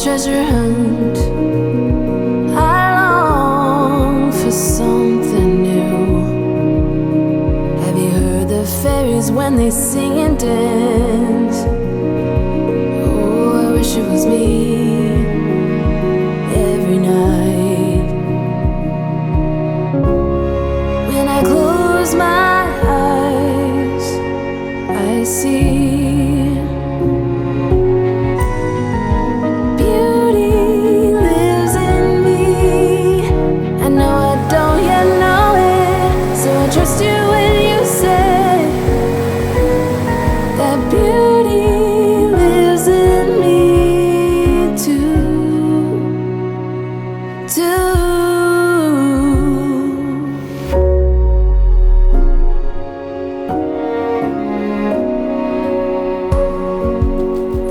treasure hunt. I long for something new. Have you heard the fairies when they sing and dance? Oh, I wish it was me every night. When I close my eyes, I see trust you when you say that beauty lives in me too.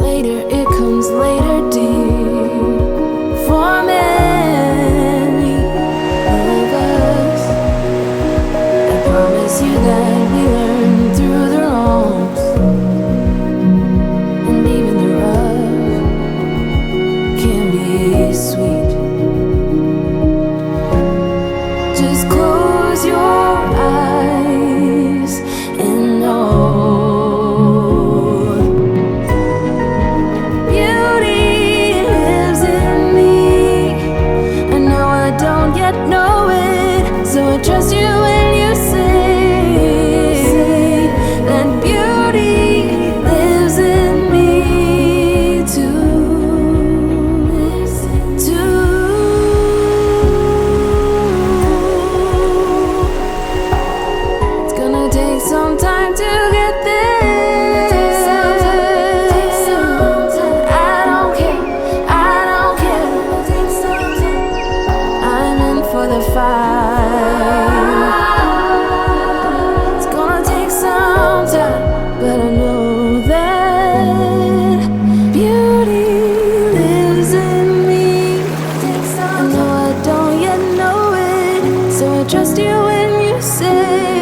Later, it comes later, dear, for many of us. Promise you that we learn through the wrongs, and even the rough can be sweet. Just close your eyes and know beauty lives in me. I know I don't yet know it, so I trust you when you say some time to get there. I don't care. I'm in for the fight. It's gonna take some time, but I know that beauty lives in me. I know I don't yet know it, so I trust you when you say